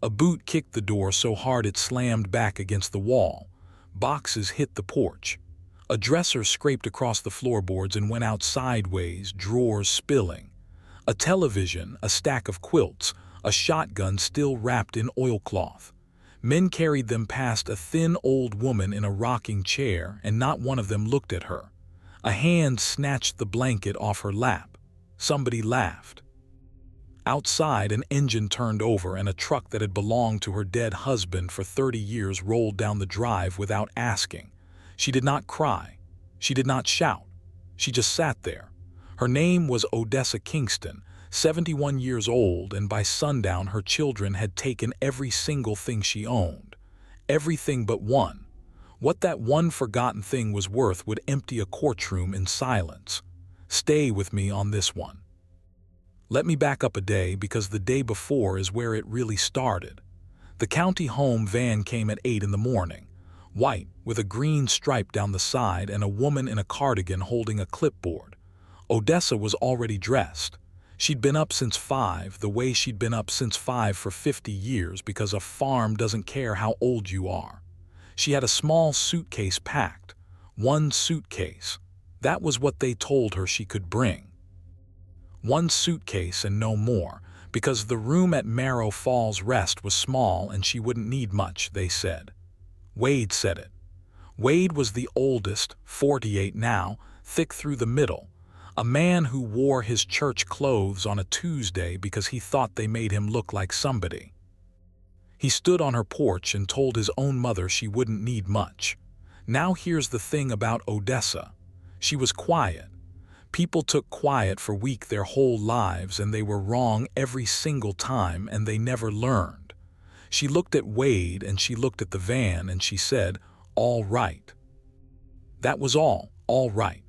A boot kicked the door so hard it slammed back against the wall. Boxes hit the porch. A dresser scraped across the floorboards and went out sideways, drawers spilling. A television, a stack of quilts, a shotgun still wrapped in oilcloth. Men carried them past a thin old woman in a rocking chair, and not one of them looked at her. A hand snatched the blanket off her lap. Somebody laughed. Outside, an engine turned over and a truck that had belonged to her dead husband for 30 years rolled down the drive without asking. She did not cry. She did not shout. She just sat there. Her name was Odessa Kingston, 71 years old, and by sundown her children had taken every single thing she owned. Everything but one. What that one forgotten thing was worth would empty a courtroom in silence. Stay with me on this one. Let me back up a day, because the day before is where it really started. The county home van came at 8 in the morning, white with a green stripe down the side and a woman in a cardigan holding a clipboard. Odessa was already dressed. She'd been up since 5, the way she'd been up since 5 for 50 years, because a farm doesn't care how old you are. She had a small suitcase packed. One suitcase. That was what they told her she could bring. One suitcase and no more, because the room at Marrow Falls Rest was small and she wouldn't need much, they said. Wade said it. Wade was the oldest, 48 now, thick through the middle, a man who wore his church clothes on a Tuesday because he thought they made him look like somebody. He stood on her porch and told his own mother she wouldn't need much. Now here's the thing about Odessa. She was quiet. People took quiet for weak their whole lives, and they were wrong every single time, and they never learned. She looked at Wade and she looked at the van and she said, "All right." That was all right.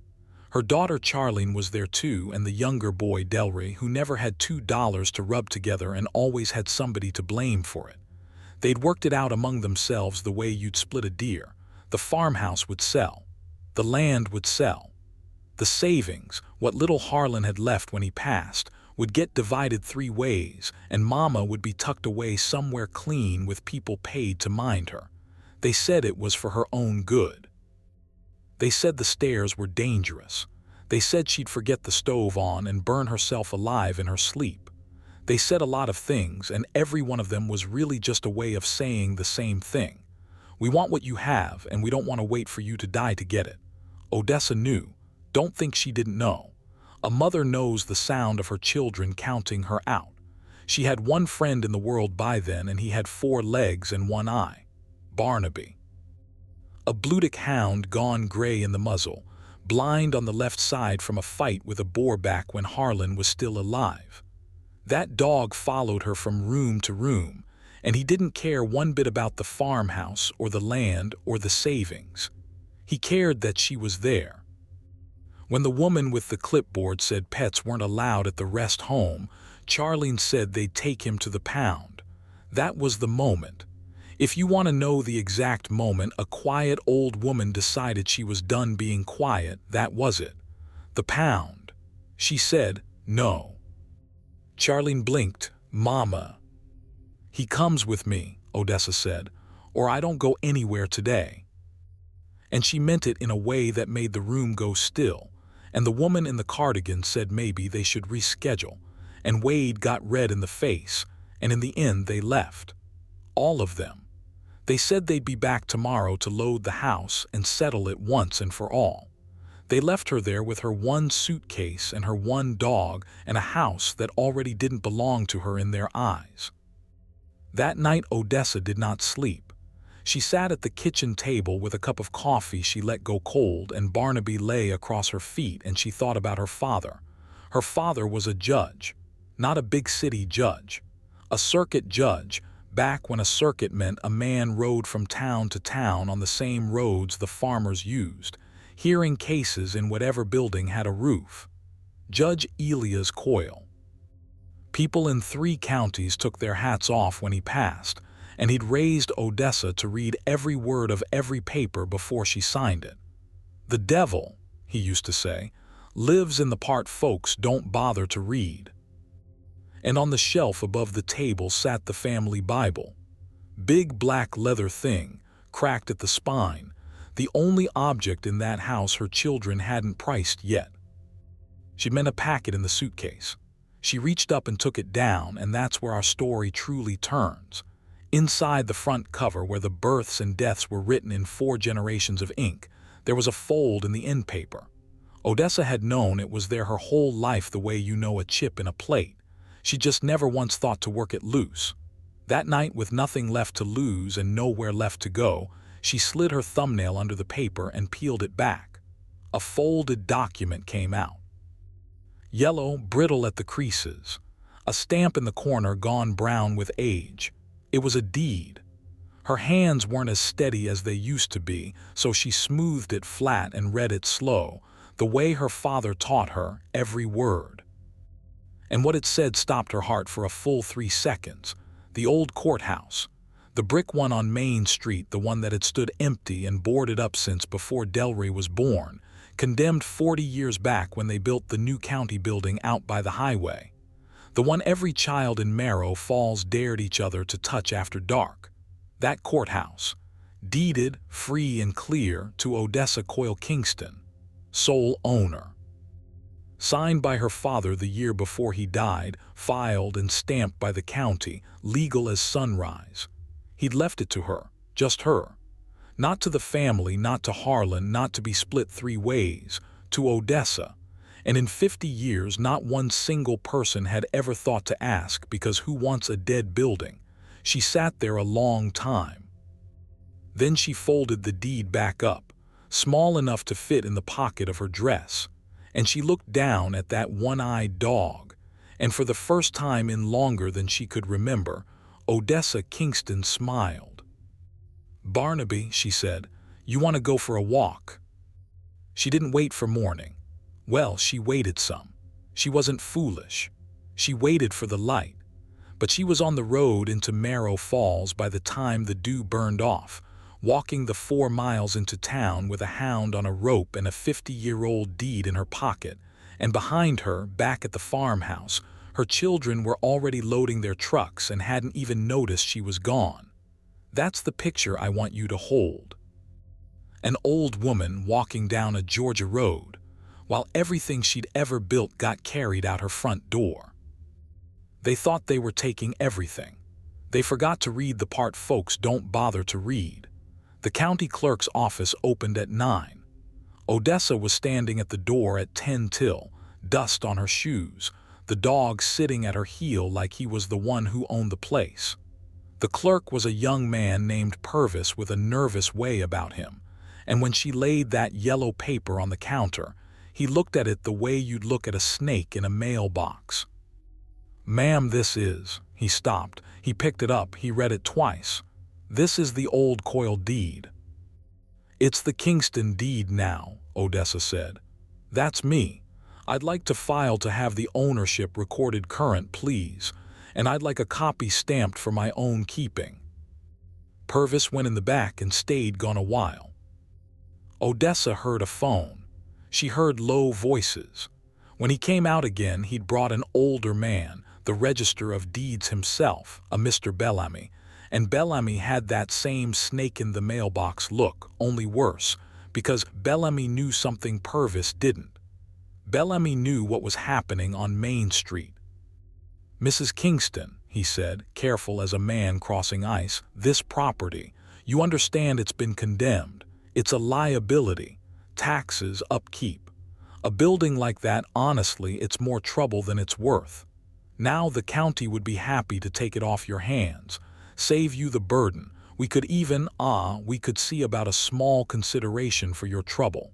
Her daughter Charlene was there too, and the younger boy Delray, who never had $2 to rub together and always had somebody to blame for it. They'd worked it out among themselves the way you'd split a deer. The farmhouse would sell. The land would sell. The savings, what little Harlan had left when he passed, would get divided 3 ways, and Mama would be tucked away somewhere clean with people paid to mind her. They said it was for her own good. They said the stairs were dangerous. They said she'd forget the stove on and burn herself alive in her sleep. They said a lot of things, and every one of them was really just a way of saying the same thing. We want what you have, and we don't want to wait for you to die to get it. Odessa knew. Don't think she didn't know. A mother knows the sound of her children counting her out. She had one friend in the world by then, and he had 4 legs and 1 eye. Barnaby. A Blutic hound gone gray in the muzzle, blind on the left side from a fight with a boarback when Harlan was still alive. That dog followed her from room to room, and he didn't care one bit about the farmhouse or the land or the savings. He cared that she was there. When the woman with the clipboard said pets weren't allowed at the rest home, Charlene said they'd take him to the pound. That was the moment. If you want to know the exact moment a quiet old woman decided she was done being quiet, that was it. The pound. She said, "No." Charlene blinked. "Mama." "He comes with me," Odessa said, "or I don't go anywhere today." And she meant it in a way that made the room go still. And the woman in the cardigan said maybe they should reschedule, and Wade got red in the face, and in the end they left. All of them. They said they'd be back tomorrow to load the house and settle it once and for all. They left her there with her 1 suitcase and her 1 dog and a house that already didn't belong to her in their eyes. That night Odessa did not sleep. She sat at the kitchen table with a cup of coffee she let go cold, and Barnaby lay across her feet, and she thought about her father. Her father was a judge, not a big city judge. A circuit judge, back when a circuit meant a man rode from town to town on the same roads the farmers used, hearing cases in whatever building had a roof. Judge Elias Coyle. People in 3 counties took their hats off when he passed, and he'd raised Odessa to read every word of every paper before she signed it. "The devil," he used to say, "lives in the part folks don't bother to read." And on the shelf above the table sat the family Bible. Big black leather thing, cracked at the spine, the only object in that house her children hadn't priced yet. She'd meant a packet in the suitcase. She reached up and took it down, and that's where our story truly turns. Inside the front cover, where the births and deaths were written in 4 generations of ink, there was a fold in the end paper. Odessa had known it was there her whole life, the way you know a chip in a plate. She just never once thought to work it loose. That night, with nothing left to lose and nowhere left to go, she slid her thumbnail under the paper and peeled it back. A folded document came out. Yellow, brittle at the creases. A stamp in the corner gone brown with age. It was a deed. Her hands weren't as steady as they used to be, so she smoothed it flat and read it slow, the way her father taught her, every word. And what it said stopped her heart for a full 3 seconds. The old courthouse. The brick one on Main Street, the one that had stood empty and boarded up since before Delray was born, condemned 40 years back when they built the new county building out by the highway. The one every child in Merrow Falls dared each other to touch after dark. That courthouse. Deeded, free and clear, to Odessa Coyle Kingston, sole owner. Signed by her father the year before he died, filed and stamped by the county, legal as sunrise. He'd left it to her, just her. Not to the family, not to Harlan, not to be split 3 ways, to Odessa. And in 50 years, not one single person had ever thought to ask, because who wants a dead building? She sat there a long time. Then she folded the deed back up, small enough to fit in the pocket of her dress, and she looked down at that one-eyed dog, and for the first time in longer than she could remember, Odessa Kingston smiled. "Barnaby," she said, "you want to go for a walk?" She didn't wait for morning. Well, she waited some. She wasn't foolish. She waited for the light. But she was on the road into Merrow Falls by the time the dew burned off, walking the 4 miles into town with a hound on a rope and a 50-year-old deed in her pocket, and behind her, back at the farmhouse, her children were already loading their trucks and hadn't even noticed she was gone. That's the picture I want you to hold. An old woman walking down a Georgia road, while everything she'd ever built got carried out her front door. They thought they were taking everything. They forgot to read the part folks don't bother to read. The county clerk's office opened at 9. Odessa was standing at the door at 10 till, dust on her shoes, the dog sitting at her heel like he was the one who owned the place. The clerk was a young man named Purvis with a nervous way about him, and when she laid that yellow paper on the counter, he looked at it the way you'd look at a snake in a mailbox. "Ma'am, this is..." He stopped. He picked it up. He read it twice. "This is the old Coyle deed." "It's the Kingston deed now," Odessa said. "That's me. I'd like to file to have the ownership recorded current, please, and I'd like a copy stamped for my own keeping." Purvis went in the back and stayed gone a while. Odessa heard a phone. She heard low voices. When he came out again, he'd brought an older man, the Register of Deeds himself, a Mr. Bellamy, and Bellamy had that same snake-in-the-mailbox look, only worse, because Bellamy knew something Purvis didn't. Bellamy knew what was happening on Main Street. "Mrs. Kingston," he said, careful as a man crossing ice, "this property, you understand it's been condemned. It's a liability. Taxes, upkeep. A building like that, honestly, it's more trouble than it's worth. Now the county would be happy to take it off your hands, save you the burden. We could even, we could see about a small consideration for your trouble."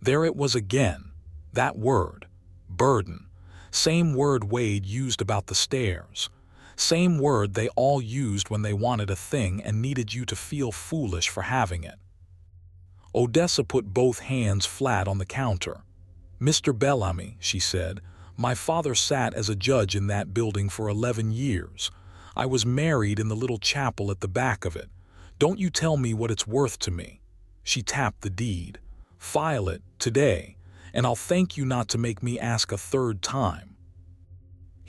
There it was again, that word, burden. Same word Wade used about the stairs. Same word they all used when they wanted a thing and needed you to feel foolish for having it. Odessa put both hands flat on the counter. "Mr. Bellamy," she said, "my father sat as a judge in that building for 11 years. I was married in the little chapel at the back of it. Don't you tell me what it's worth to me." She tapped the deed. "File it, today, and I'll thank you not to make me ask a 3rd time."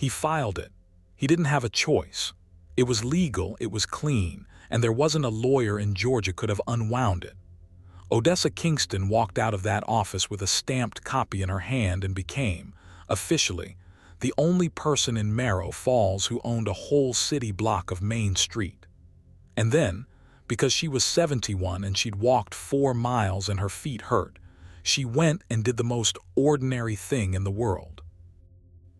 He filed it. He didn't have a choice. It was legal, it was clean, and there wasn't a lawyer in Georgia could have unwound it. Odessa Kingston walked out of that office with a stamped copy in her hand and became, officially, the only person in Merrill Falls who owned a whole city block of Main Street. And then, because she was 71 and she'd walked 4 miles and her feet hurt, she went and did the most ordinary thing in the world.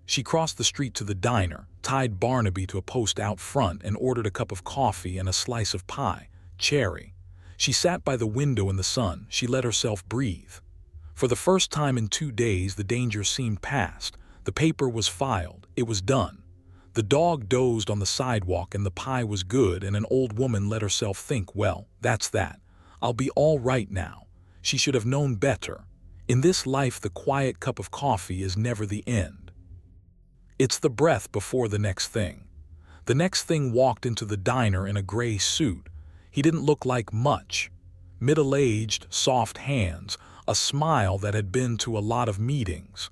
She crossed the street to the diner, tied Barnaby to a post out front, and ordered a cup of coffee and a slice of pie, cherry. She sat by the window in the sun. She let herself breathe. For the first time in 2 days, the danger seemed past. The paper was filed. It was done. The dog dozed on the sidewalk and the pie was good, and an old woman let herself think, well, that's that. I'll be all right now. She should have known better. In this life, the quiet cup of coffee is never the end. It's the breath before the next thing. The next thing walked into the diner in a gray suit. He didn't look like much. Middle-aged, soft hands, a smile that had been to a lot of meetings.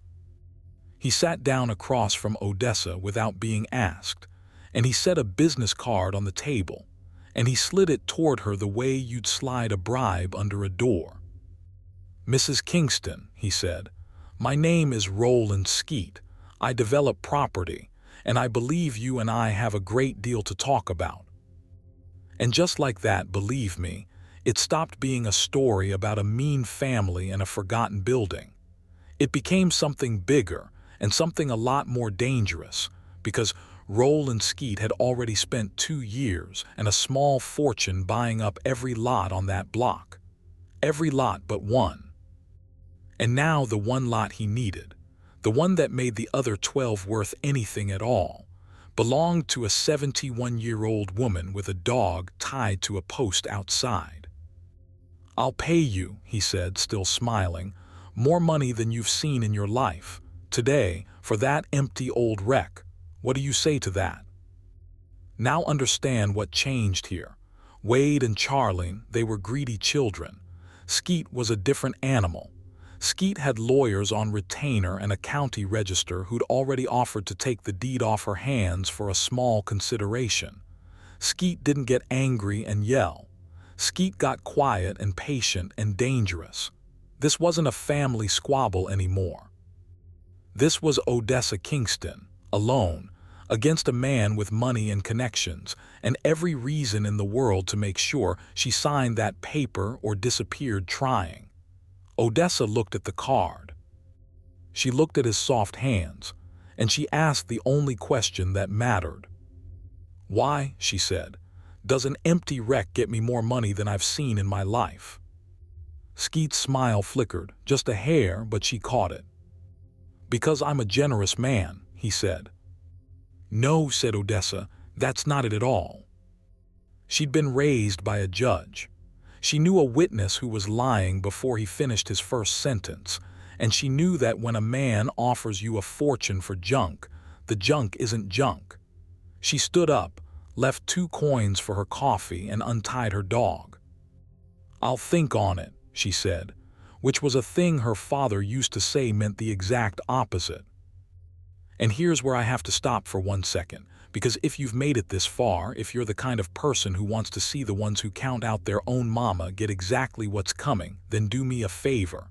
He sat down across from Odessa without being asked, and he set a business card on the table, and he slid it toward her the way you'd slide a bribe under a door. "Mrs. Kingston," he said, "my name is Roland Skeet. I develop property, and I believe you and I have a great deal to talk about." And just like that, believe me, it stopped being a story about a mean family and a forgotten building. It became something bigger and something a lot more dangerous, because Roland Skeet had already spent 2 years and a small fortune buying up every lot on that block. Every lot but one. And now the one lot he needed, the one that made the other 12 worth anything at all, belonged to a 71-year-old woman with a dog tied to a post outside. "I'll pay you," he said, still smiling, "more money than you've seen in your life, today, for that empty old wreck. What do you say to that?" Now understand what changed here. Wade and Charlene, they were greedy children. Skeet was a different animal. Skeet had lawyers on retainer and a county register who'd already offered to take the deed off her hands for a small consideration. Skeet didn't get angry and yell. Skeet got quiet and patient and dangerous. This wasn't a family squabble anymore. This was Odessa Kingston, alone, against a man with money and connections, and every reason in the world to make sure she signed that paper or disappeared trying. Odessa looked at the card. She looked at his soft hands, and she asked the only question that mattered. "Why," she said, "does an empty wreck get me more money than I've seen in my life?" Skeet's smile flickered, just a hair, but she caught it. "Because I'm a generous man," he said. "No," said Odessa, "that's not it at all." She'd been raised by a judge. She knew a witness who was lying before he finished his first sentence, and she knew that when a man offers you a fortune for junk, the junk isn't junk. She stood up, left 2 coins for her coffee, and untied her dog. "I'll think on it," she said, which was a thing her father used to say meant the exact opposite. And here's where I have to stop for 1 second, because if you've made it this far, if you're the kind of person who wants to see the ones who count out their own mama get exactly what's coming, then do me a favor.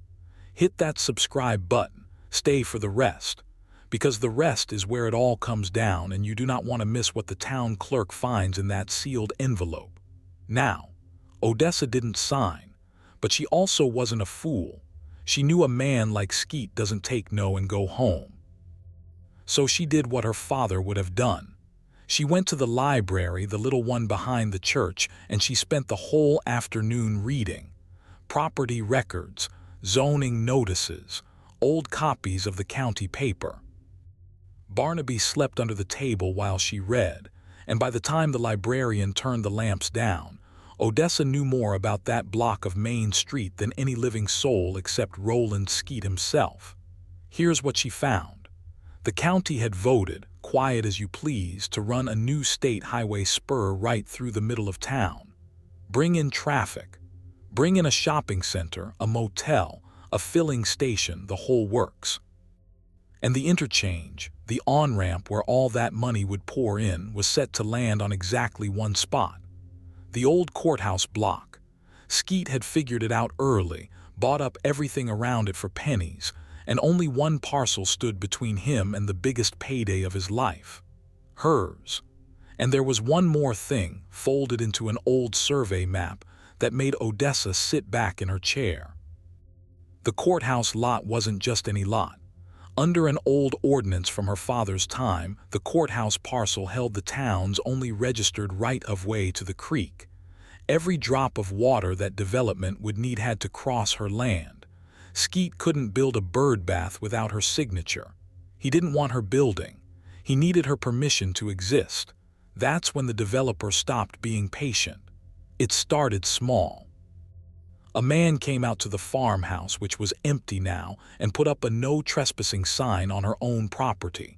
Hit that subscribe button, stay for the rest, because the rest is where it all comes down, and you do not want to miss what the town clerk finds in that sealed envelope. Now, Odessa didn't sign, but she also wasn't a fool. She knew a man like Skeet doesn't take no and go home. So she did what her father would have done. She went to the library, the little one behind the church, and she spent the whole afternoon reading. Property records, zoning notices, old copies of the county paper. Barnaby slept under the table while she read, and by the time the librarian turned the lamps down, Odessa knew more about that block of Main Street than any living soul except Roland Skeet himself. Here's what she found. The county had voted, quiet as you please, to run a new state highway spur right through the middle of town. Bring in traffic. Bring in a shopping center, a motel, a filling station, the whole works. And the interchange, the on-ramp where all that money would pour in, was set to land on exactly one spot: the old courthouse block. Skeet had figured it out early, bought up everything around it for pennies, and only one parcel stood between him and the biggest payday of his life: hers. And there was one more thing, folded into an old survey map, that made Odessa sit back in her chair. The courthouse lot wasn't just any lot. Under an old ordinance from her father's time, the courthouse parcel held the town's only registered right-of-way to the creek. Every drop of water that development would need had to cross her land. Skeet couldn't build a bird bath without her signature. He didn't want her building. He needed her permission to exist. That's when the developer stopped being patient. It started small. A man came out to the farmhouse, which was empty now, and put up a no trespassing sign on her own property.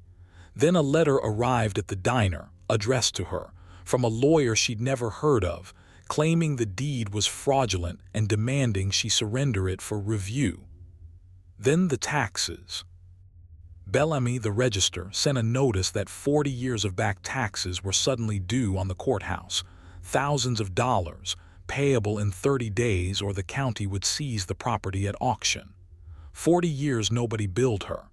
Then a letter arrived at the diner, addressed to her, from a lawyer she'd never heard of, claiming the deed was fraudulent and demanding she surrender it for review. Then the taxes. Bellamy, the register, sent a notice that 40 years of back taxes were suddenly due on the courthouse, thousands of dollars, payable in 30 days or the county would seize the property at auction. 40 years nobody billed her.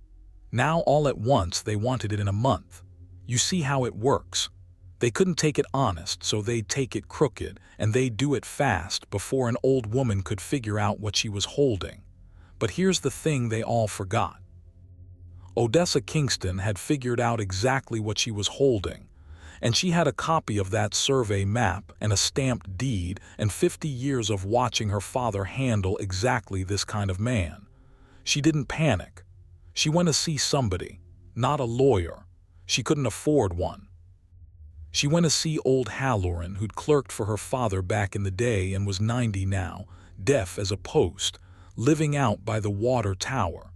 Now all at once they wanted it in a month. You see how it works. They couldn't take it honest, so they'd take it crooked, and they'd do it fast before an old woman could figure out what she was holding. But here's the thing they all forgot. Odessa Kingston had figured out exactly what she was holding, and she had a copy of that survey map and a stamped deed and 50 years of watching her father handle exactly this kind of man. She didn't panic. She went to see somebody, not a lawyer. She couldn't afford one. She went to see old Halloran, who'd clerked for her father back in the day and was 90 now, deaf as a post, living out by the water tower.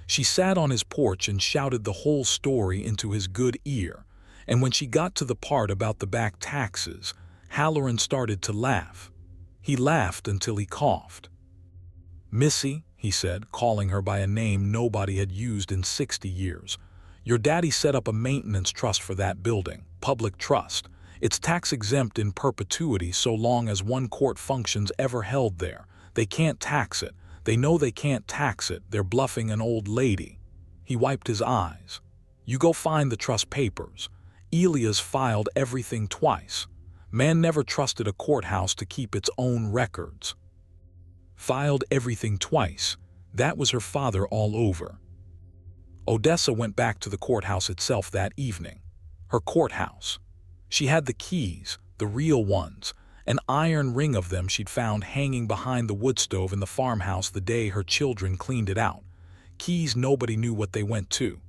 She sat on his porch and shouted the whole story into his good ear, and when she got to the part about the back taxes, Halloran started to laugh. He laughed until he coughed. "Missy," he said, calling her by a name nobody had used in 60 years, "your daddy set up a maintenance trust for that building, public trust. It's tax-exempt in perpetuity so long as one court function's ever held there. They can't tax it. They know they can't tax it. They're bluffing an old lady." He wiped his eyes. "You go find the trust papers. Elia's filed everything twice. Man never trusted a courthouse to keep its own records." Filed everything twice. That was her father all over. Odessa went back to the courthouse itself that evening. Her courthouse. She had the keys, the real ones, an iron ring of them she'd found hanging behind the wood stove in the farmhouse the day her children cleaned it out. Keys nobody knew what they went to.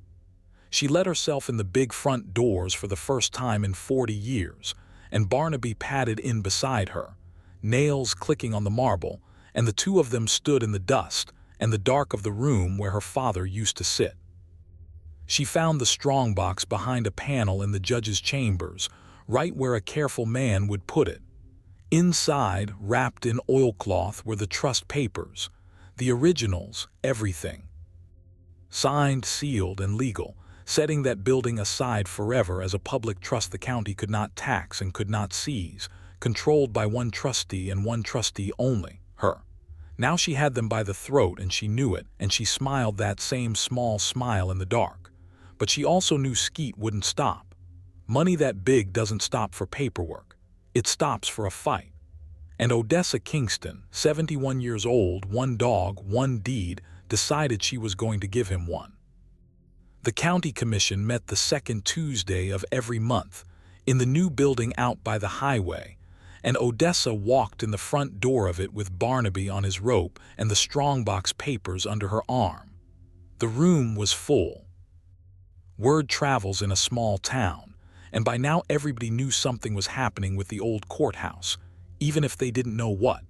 She let herself in the big front doors for the first time in 40 years, and Barnaby padded in beside her, nails clicking on the marble, and the two of them stood in the dust and the dark of the room where her father used to sit. She found the strongbox behind a panel in the judge's chambers, right where a careful man would put it. Inside, wrapped in oilcloth, were the trust papers, the originals, everything. Signed, sealed, and legal, setting that building aside forever as a public trust the county could not tax and could not seize, controlled by one trustee and one trustee only, her. Now she had them by the throat and she knew it, and she smiled that same small smile in the dark. But she also knew Skeet wouldn't stop. Money that big doesn't stop for paperwork. It stops for a fight. And Odessa Kingston, 71 years old, one dog, one deed, decided she was going to give him one. The county commission met the second Tuesday of every month, in the new building out by the highway, and Odessa walked in the front door of it with Barnaby on his rope and the strongbox papers under her arm. The room was full. Word travels in a small town, and by now everybody knew something was happening with the old courthouse, even if they didn't know what.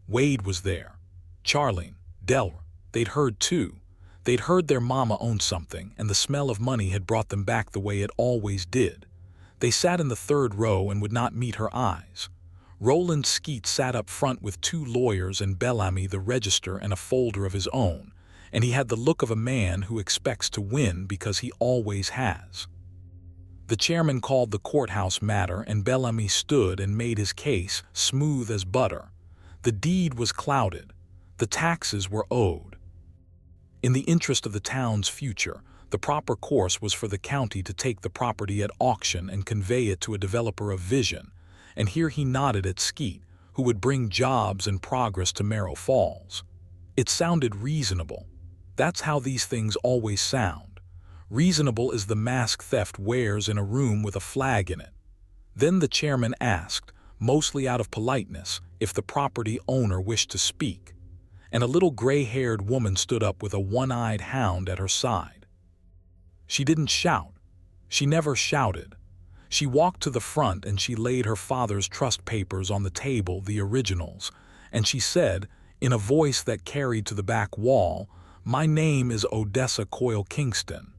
Wade was there. Charlene, Delra, they'd heard too. They'd heard their mama owned something, and the smell of money had brought them back the way it always did. They sat in the third row and would not meet her eyes. Roland Skeet sat up front with two lawyers and Bellamy the register and a folder of his own, and he had the look of a man who expects to win because he always has. The chairman called the courthouse matter, and Bellamy stood and made his case smooth as butter. The deed was clouded. The taxes were owed. In the interest of the town's future, the proper course was for the county to take the property at auction and convey it to a developer of vision, and here he nodded at Skeet, who would bring jobs and progress to Merrow Falls. It sounded reasonable. That's how these things always sound. Reasonable as the mask theft wears in a room with a flag in it. Then the chairman asked, mostly out of politeness, if the property owner wished to speak, and a little gray-haired woman stood up with a one-eyed hound at her side. She didn't shout. She never shouted. She walked to the front and she laid her father's trust papers on the table, the originals, and she said, in a voice that carried to the back wall, "My name is Odessa Coyle Kingston.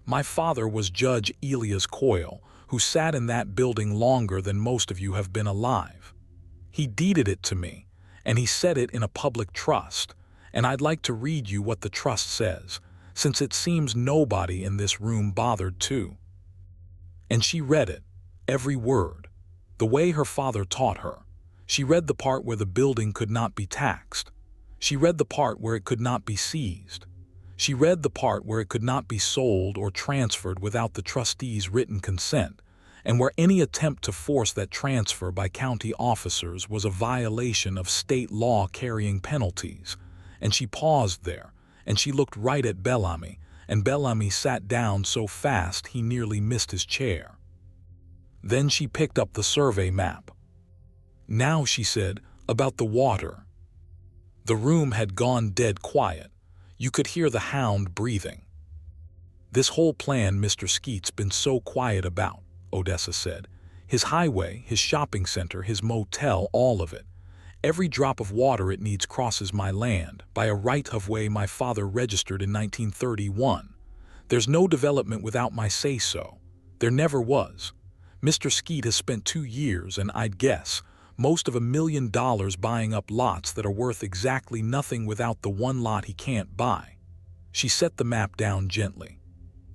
My father was Judge Elias Coyle, who sat in that building longer than most of you have been alive. He deeded it to me, and he set it in a public trust, and I'd like to read you what the trust says, since it seems nobody in this room bothered to." And she read it, every word, the way her father taught her. She read the part where the building could not be taxed. She read the part where it could not be seized. She read the part where it could not be sold or transferred without the trustee's written consent, and where any attempt to force that transfer by county officers was a violation of state law carrying penalties. And she paused there, and she looked right at Bellamy, and Bellamy sat down so fast he nearly missed his chair. Then she picked up the survey map. "Now," she said, "about the water." The room had gone dead quiet. You could hear the hound breathing. "This whole plan Mr. Skeet's been so quiet about," Odessa said. "His highway, his shopping center, his motel, all of it. Every drop of water it needs crosses my land, by a right-of-way my father registered in 1931. There's no development without my say-so. There never was. Mr. Skeet has spent 2 years, and I'd guess, most of $1 million buying up lots that are worth exactly nothing without the one lot he can't buy." She set the map down gently.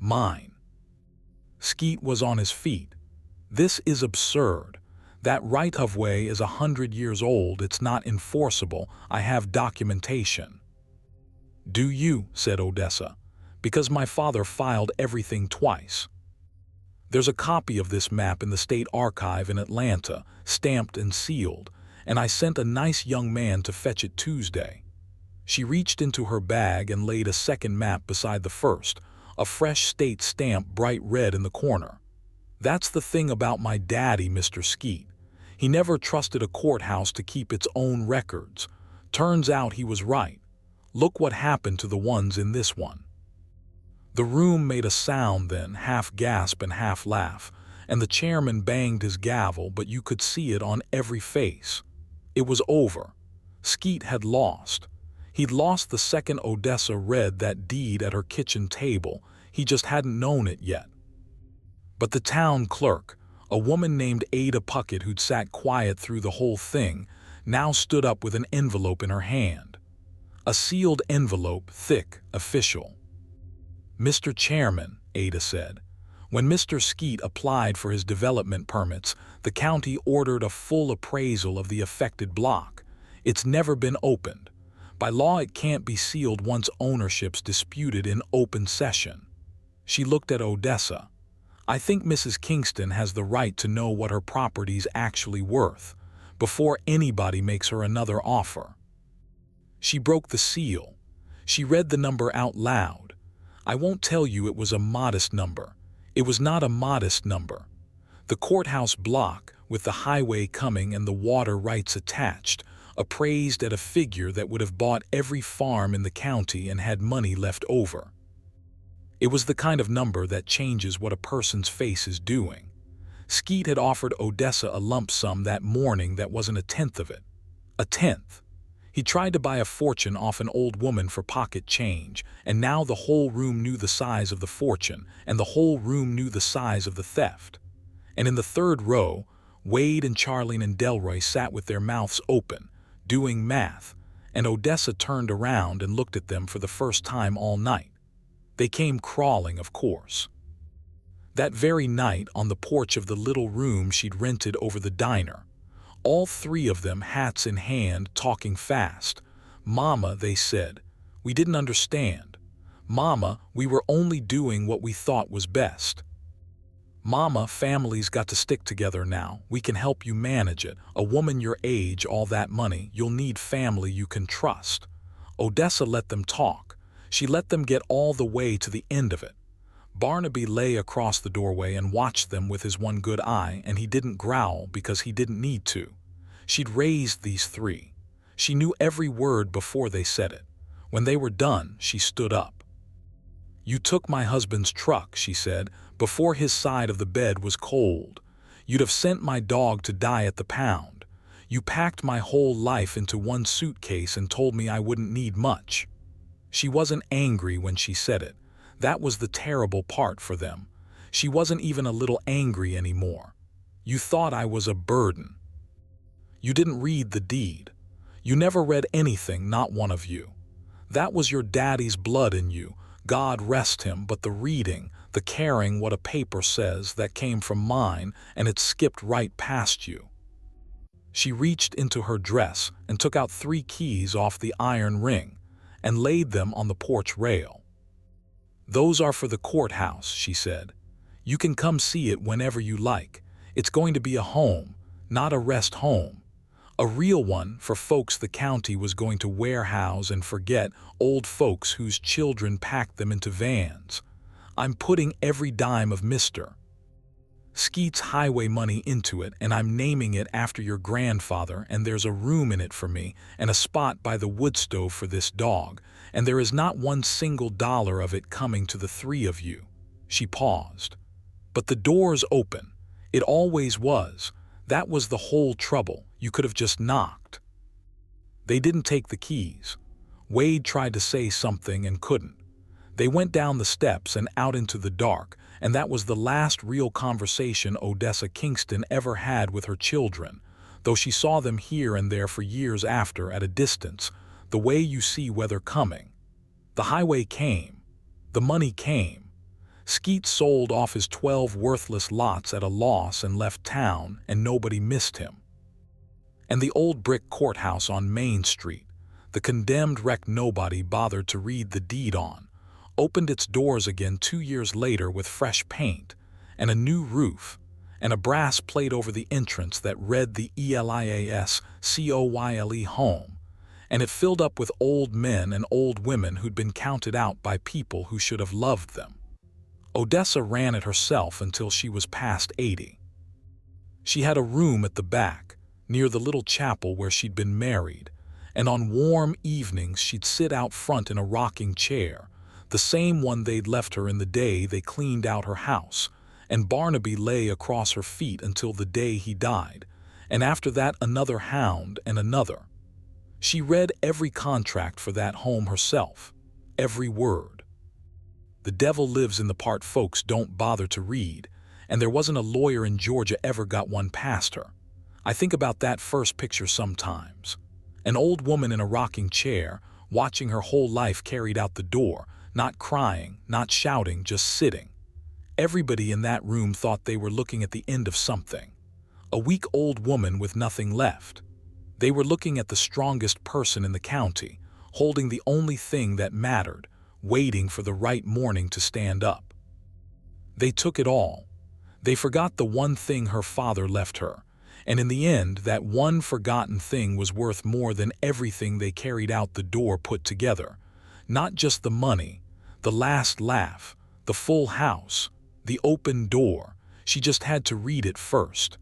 "Mine." Skeet was on his feet. "This is absurd. That right-of-way is 100 years old. It's not enforceable. I have documentation." "Do you?" said Odessa. "Because my father filed everything twice. There's a copy of this map in the State Archive in Atlanta, stamped and sealed, and I sent a nice young man to fetch it Tuesday." She reached into her bag and laid a second map beside the first, a fresh state stamp bright red in the corner. "That's the thing about my daddy, Mr. Skeet. He never trusted a courthouse to keep its own records. Turns out he was right. Look what happened to the ones in this one." The room made a sound then, half gasp and half laugh, and the chairman banged his gavel, but you could see it on every face. It was over. Skeet had lost. He'd lost the second Odessa read that deed at her kitchen table. He just hadn't known it yet. But the town clerk, a woman named Ada Puckett who'd sat quiet through the whole thing, now stood up with an envelope in her hand. A sealed envelope, thick, official. "Mr. Chairman," Ada said, "when Mr. Skeet applied for his development permits, the county ordered a full appraisal of the affected block. It's never been opened. By law it can't be sealed once ownership's disputed in open session." She looked at Odessa. "I think Mrs. Kingston has the right to know what her property's actually worth, before anybody makes her another offer." She broke the seal. She read the number out loud. "I won't tell you it was a modest number. It was not a modest number. The courthouse block, with the highway coming and the water rights attached, appraised at a figure that would have bought every farm in the county and had money left over. It was the kind of number that changes what a person's face is doing. Skeet had offered Odessa a lump sum that morning that wasn't a tenth of it. A tenth. He tried to buy a fortune off an old woman for pocket change, and now the whole room knew the size of the fortune, and the whole room knew the size of the theft. And in the third row, Wade and Charlene and Delroy sat with their mouths open, doing math, and Odessa turned around and looked at them for the first time all night. They came crawling, of course. That very night, on the porch of the little room she'd rented over the diner, all three of them, hats in hand, talking fast. "Mama," they said, "we didn't understand. Mama, we were only doing what we thought was best. Mama, families got to stick together now. We can help you manage it. A woman your age, all that money, you'll need family you can trust." Odessa let them talk. She let them get all the way to the end of it. Barnaby lay across the doorway and watched them with his one good eye, and he didn't growl because he didn't need to. She'd raised these three. She knew every word before they said it. When they were done, she stood up. "You took my husband's truck," she said, "before his side of the bed was cold. You'd have sent my dog to die at the pound. You packed my whole life into one suitcase and told me I wouldn't need much." She wasn't angry when she said it. That was the terrible part for them. She wasn't even a little angry anymore. "You thought I was a burden. You didn't read the deed. You never read anything, not one of you. That was your daddy's blood in you, God rest him, but the reading, the caring what a paper says, that came from mine, and it skipped right past you." She reached into her dress and took out 3 keys off the iron ring and laid them on the porch rail. "Those are for the courthouse," she said. "You can come see it whenever you like. It's going to be a home, not a rest home. A real one for folks the county was going to warehouse and forget, old folks whose children packed them into vans. I'm putting every dime of Mr. Skeet's highway money into it, and I'm naming it after your grandfather, and there's a room in it for me, and a spot by the wood stove for this dog, and there is not one single dollar of it coming to the 3 of you." She paused. "But the door's open. It always was. That was the whole trouble. You could have just knocked." They didn't take the keys. Wade tried to say something and couldn't. They went down the steps and out into the dark, and that was the last real conversation Odessa Kingston ever had with her children, though she saw them here and there for years after at a distance, the way you see weather coming. The highway came. The money came. Skeet sold off his 12 worthless lots at a loss and left town, and nobody missed him. And the old brick courthouse on Main Street, the condemned wreck nobody bothered to read the deed on, opened its doors again 2 years later with fresh paint and a new roof and a brass plate over the entrance that read the ELIASCOYLE home, and it filled up with old men and old women who'd been counted out by people who should have loved them. Odessa ran it herself until she was past 80. She had a room at the back, near the little chapel where she'd been married, and on warm evenings she'd sit out front in a rocking chair, the same one they'd left her in the day they cleaned out her house, and Barnaby lay across her feet until the day he died, and after that another hound and another. She read every contract for that home herself, every word. The devil lives in the part folks don't bother to read, and there wasn't a lawyer in Georgia ever got one past her. I think about that first picture sometimes. An old woman in a rocking chair, watching her whole life carried out the door, not crying, not shouting, just sitting. Everybody in that room thought they were looking at the end of something. A weak old woman with nothing left. They were looking at the strongest person in the county, holding the only thing that mattered, waiting for the right morning to stand up. They took it all. They forgot the one thing her father left her, and in the end that one forgotten thing was worth more than everything they carried out the door put together. Not just the money, the last laugh, the full house, the open door. She just had to read it first.